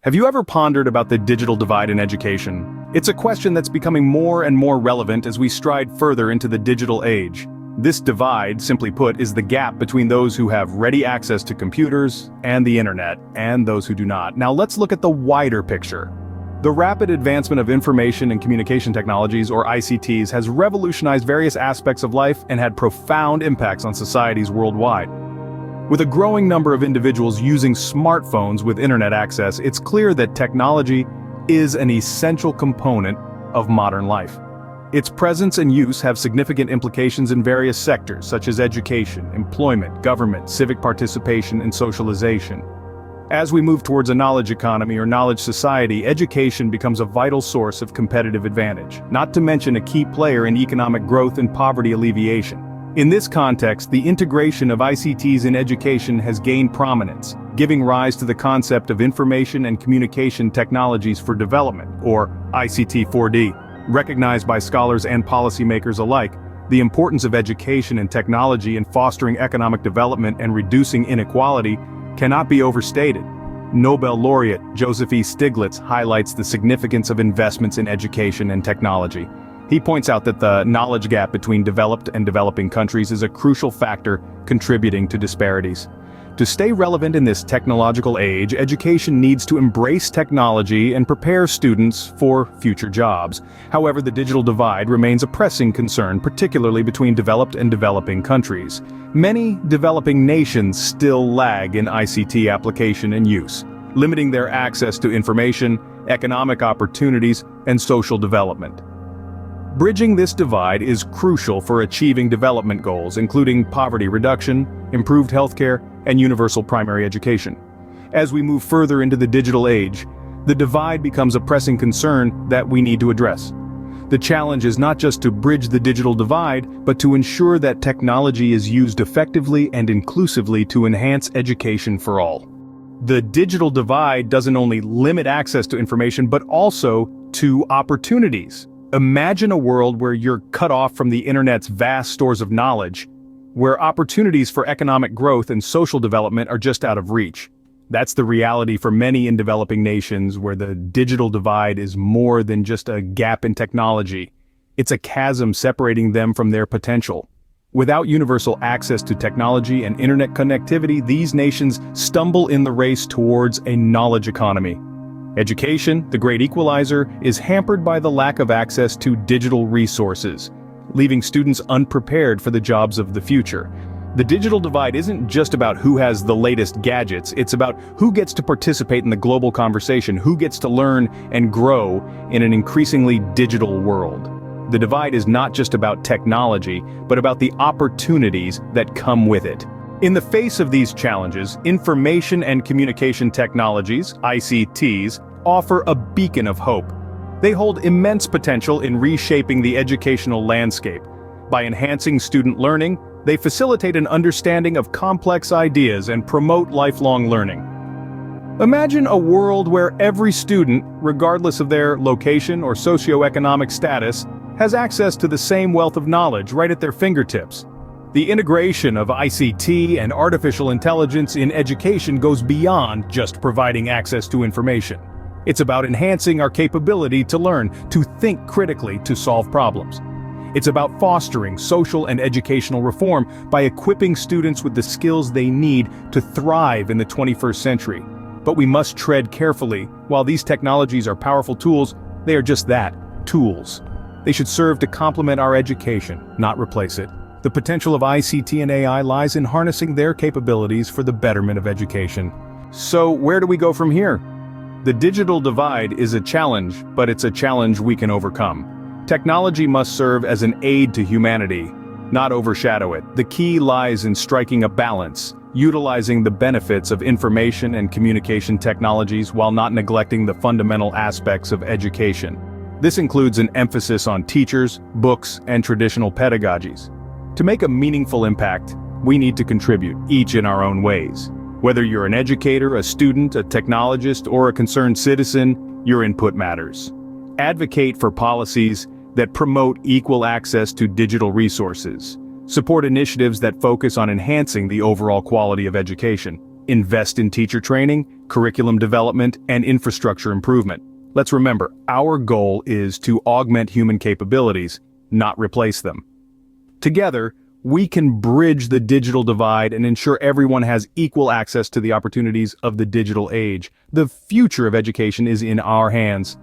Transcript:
Have you ever pondered about the digital divide in education? It's a question that's becoming more and more relevant as we stride further into the digital age. This divide, simply put, is the gap between those who have ready access to computers and the internet, and those who do not. Now let's look at the wider picture. The rapid advancement of information and communication technologies, or ICTs, has revolutionized various aspects of life and had profound impacts on societies worldwide. With a growing number of individuals using smartphones with internet access, it's clear that technology is an essential component of modern life. Its presence and use have significant implications in various sectors, such as education, employment, government, civic participation, and socialization. As we move towards a knowledge economy or knowledge society, education becomes a vital source of competitive advantage, not to mention a key player in economic growth and poverty alleviation. In this context, the integration of ICTs in education has gained prominence, giving rise to the concept of Information and Communication Technologies for Development, or ICT 4D. Recognized by scholars and policymakers alike, the importance of education and technology in fostering economic development and reducing inequality cannot be overstated. Nobel laureate Joseph E. Stiglitz highlights the significance of investments in education and technology. He points out that the knowledge gap between developed and developing countries is a crucial factor contributing to disparities. To stay relevant in this technological age, education needs to embrace technology and prepare students for future jobs. However, the digital divide remains a pressing concern, particularly between developed and developing countries. Many developing nations still lag in ICT application and use, limiting their access to information, economic opportunities, and social development. Bridging this divide is crucial for achieving development goals, including poverty reduction, improved healthcare, and universal primary education. As we move further into the digital age, the divide becomes a pressing concern that we need to address. The challenge is not just to bridge the digital divide, but to ensure that technology is used effectively and inclusively to enhance education for all. The digital divide doesn't only limit access to information, but also to opportunities. Imagine a world where you're cut off from the internet's vast stores of knowledge, where opportunities for economic growth and social development are just out of reach. That's the reality for many in developing nations, where the digital divide is more than just a gap in technology. It's a chasm separating them from their potential. Without universal access to technology and internet connectivity, these nations stumble in the race towards a knowledge economy. Education, the great equalizer, is hampered by the lack of access to digital resources, leaving students unprepared for the jobs of the future. The digital divide isn't just about who has the latest gadgets, it's about who gets to participate in the global conversation, who gets to learn and grow in an increasingly digital world. The divide is not just about technology, but about the opportunities that come with it. In the face of these challenges, information and communication technologies, ICTs, offer a beacon of hope. They hold immense potential in reshaping the educational landscape. By enhancing student learning, they facilitate an understanding of complex ideas and promote lifelong learning. Imagine a world where every student, regardless of their location or socioeconomic status, has access to the same wealth of knowledge right at their fingertips. The integration of ICT and artificial intelligence in education goes beyond just providing access to information. It's about enhancing our capability to learn, to think critically, to solve problems. It's about fostering social and educational reform by equipping students with the skills they need to thrive in the 21st century. But we must tread carefully. While these technologies are powerful tools, they are just that, tools. They should serve to complement our education, not replace it. The potential of ICT and AI lies in harnessing their capabilities for the betterment of education. So where do we go from here? The digital divide is a challenge, but it's a challenge we can overcome. Technology must serve as an aid to humanity, not overshadow it. The key lies in striking a balance, utilizing the benefits of information and communication technologies while not neglecting the fundamental aspects of education. This includes an emphasis on teachers, books, and traditional pedagogies. To make a meaningful impact, we need to contribute, each in our own ways. Whether you're an educator, a student, a technologist, or a concerned citizen, your input matters. Advocate for policies that promote equal access to digital resources. Support initiatives that focus on enhancing the overall quality of education. Invest in teacher training, curriculum development, and infrastructure improvement. Let's remember, our goal is to augment human capabilities, not replace them. Together, we can bridge the digital divide and ensure everyone has equal access to the opportunities of the digital age. The future of education is in our hands.